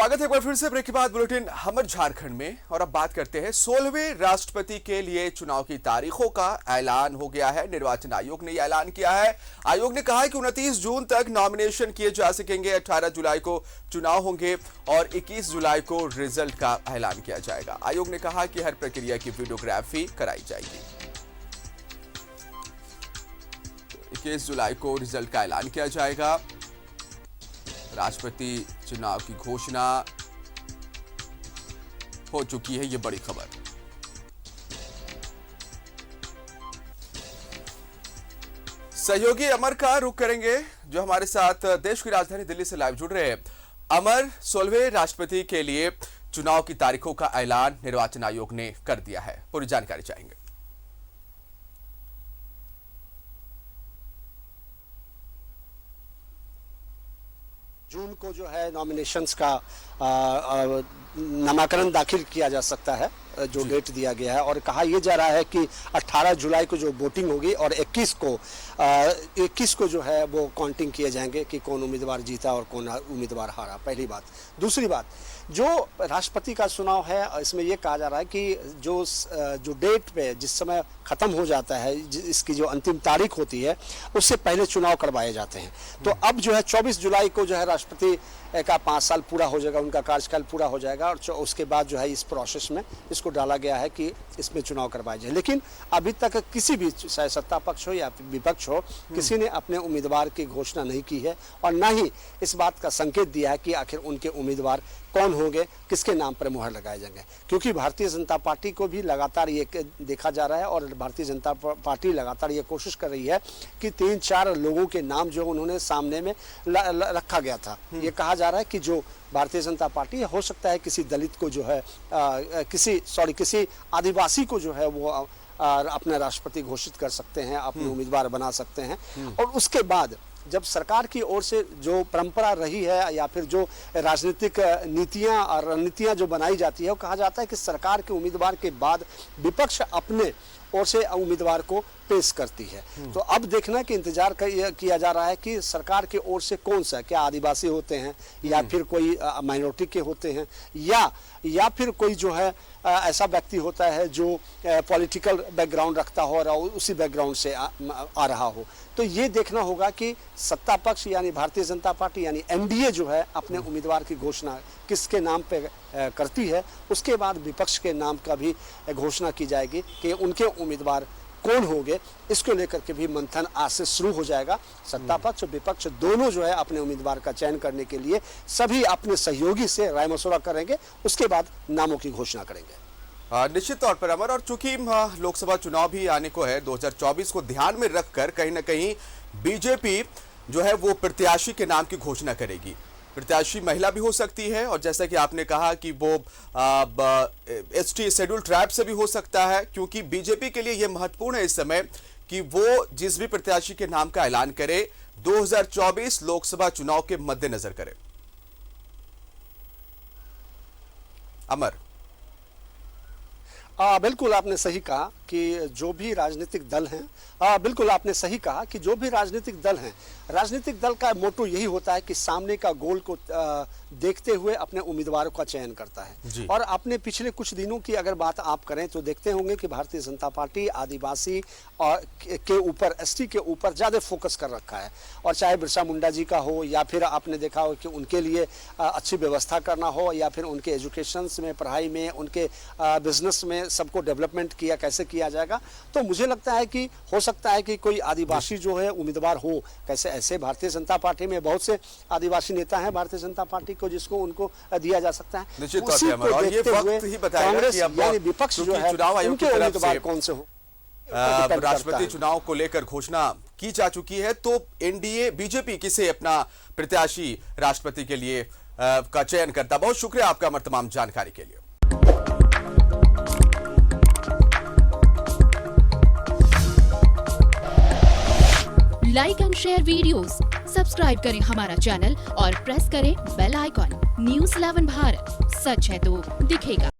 स्वागत है एक बार फिर से ब्रेक के बाद बुलेटिन हमर झारखंड में। और अब बात करते हैं 16वें राष्ट्रपति के लिए चुनाव की तारीखों का ऐलान हो गया है। निर्वाचन आयोग ने यह ऐलान किया है। आयोग ने कहा है कि 29 जून तक नॉमिनेशन किए जा सकेंगे। 18 जुलाई को चुनाव होंगे और 21 जुलाई को रिजल्ट का ऐलान किया जाएगा। आयोग ने कहा कि हर प्रक्रिया की वीडियोग्राफी कराई जाएगी। 21 जुलाई को रिजल्ट का ऐलान किया जाएगा। राष्ट्रपति चुनाव की घोषणा हो चुकी है, ये बड़ी खबर। सहयोगी अमर का रुख करेंगे, जो हमारे साथ देश की राजधानी दिल्ली से लाइव जुड़ रहे हैं। अमर, 16वें राष्ट्रपति के लिए चुनाव की तारीखों का ऐलान निर्वाचन आयोग ने कर दिया है, पूरी जानकारी चाहेंगे। जून को जो है नॉमिनेशंस का नामांकन दाखिल किया जा सकता है, जो डेट दिया गया है। और कहा यह जा रहा है कि 18 जुलाई को जो वोटिंग होगी और 21 को जो है वो काउंटिंग किए जाएंगे कि कौन उम्मीदवार जीता और कौन उम्मीदवार हारा। पहली बात। दूसरी बात, जो राष्ट्रपति का चुनाव है, इसमें यह कहा जा रहा है कि जो डेट पे जिस समय खत्म हो जाता है, इसकी जो अंतिम तारीख होती है, उससे पहले चुनाव करवाए जाते हैं। तो अब जो है 24 जुलाई को जो है राष्ट्रपति का 5 साल पूरा हो जाएगा, उनका कार्यकाल पूरा हो जाएगा। और उसके बाद जो है इस प्रोसेस में इसको डाला गया है कि इसमें चुनाव करवाए जाए। लेकिन अभी तक किसी भी, चाहे सत्ता पक्ष हो या विपक्ष हो, किसी ने अपने उम्मीदवार की घोषणा नहीं की है और न ही इस बात का संकेत दिया है कि आखिर उनके उम्मीदवार कौन होंगे, किसके नाम पर मुहर लगाए जाएंगे। क्योंकि भारतीय जनता पार्टी को भी लगातार ये देखा जा रहा है और भारतीय जनता पार्टी लगातार ये कोशिश कर रही है कि 3-4 लोगों के नाम जो उन्होंने सामने में रखा गया था। ये कहा जा रहा है कि जो भारतीय जनता पार्टी, हो सकता है किसी दलित को जो है किसी आदिवासी को जो है वो अपना राष्ट्रपति घोषित कर सकते हैं, अपने उम्मीदवार बना सकते हैं। और उसके बाद जब सरकार की ओर से जो परंपरा रही है या फिर जो राजनीतिक नीतियां और रणनीतियां जो बनाई जाती है, वो कहा जाता है कि सरकार के उम्मीदवार के बाद विपक्ष अपने ओर से उम्मीदवार को पेश करती है। तो अब देखना कि इंतजार किया जा रहा है कि सरकार के ओर से कौन सा, क्या आदिवासी होते हैं या फिर कोई माइनॉरिटी के होते हैं या फिर कोई जो है ऐसा व्यक्ति होता है जो पॉलिटिकल बैकग्राउंड रखता हो और उसी बैकग्राउंड से आ रहा हो। तो ये देखना होगा कि सत्ता पक्ष यानी भारतीय जनता पार्टी यानी एनडीए जो है अपने उम्मीदवार की घोषणा किसके नाम पे करती है। उसके बाद विपक्ष के नाम का भी घोषणा की जाएगी कि उनके उम्मीदवार कौन होंगे। इसको लेकर के भी मंथन आज से शुरू हो जाएगा। सत्ता पक्ष और विपक्ष दोनों जो है अपने उम्मीदवार का चयन करने के लिए सभी अपने सहयोगी से राय मशवरा करेंगे, उसके बाद नामों की घोषणा करेंगे। निश्चित तौर पर अमर, और चूंकि लोकसभा चुनाव भी आने को है, 2024 को ध्यान में रखकर कहीं ना कहीं बीजेपी जो है वो प्रत्याशी के नाम की घोषणा करेगी। प्रत्याशी महिला भी हो सकती है और जैसा कि आपने कहा कि वो एसटी शेड्यूल ट्राइब से भी हो सकता है, क्योंकि बीजेपी के लिए यह महत्वपूर्ण है इस समय कि वो जिस भी प्रत्याशी के नाम का ऐलान करे 2024 लोकसभा चुनाव के मद्देनजर करे। अमर, बिल्कुल आपने सही कहा कि जो भी राजनीतिक दल हैं, बिल्कुल आपने सही कहा कि जो भी राजनीतिक दल हैं, राजनीतिक दल का मोटो यही होता है कि सामने का गोल को देखते हुए अपने उम्मीदवारों का चयन करता है। और अपने पिछले कुछ दिनों की अगर बात आप करें तो देखते होंगे कि भारतीय जनता पार्टी आदिवासी और के ऊपर, एसटी के ऊपर ज़्यादा फोकस कर रखा है। और चाहे बिरसा मुंडा जी का हो या फिर आपने देखा हो कि उनके लिए अच्छी व्यवस्था करना हो या फिर उनके एजुकेशन में, पढ़ाई में, उनके बिजनेस में सबको डेवलपमेंट कैसे किया जाएगा। तो मुझे लगता है कि हो सकता है कि कोई आदिवासी जो है उम्मीदवार हो। कैसे ऐसे भारतीय जनता पार्टी में बहुत से आदिवासी नेता हैं भारतीय जनता पार्टी को, जिसको उनको दिया जा सकता है। निश्चित तौर पे और ये वक्त ही बताएगा कांग्रेस कि अब यानी विपक्ष जो है चुनाव आयोग की तरफ से कौन से हो, राष्ट्रपति चुनाव को लेकर घोषणा की जा चुकी है। तो एनडीए बीजेपी किसे अपना प्रत्याशी राष्ट्रपति के लिए का चयन करता। बहुत शुक्रिया आपका अमर तमाम जानकारी के लिए। Like and share videos, subscribe करें हमारा चैनल और प्रेस करें बेल आइकॉन। न्यूज़ 11 भारत, सच है तो दिखेगा।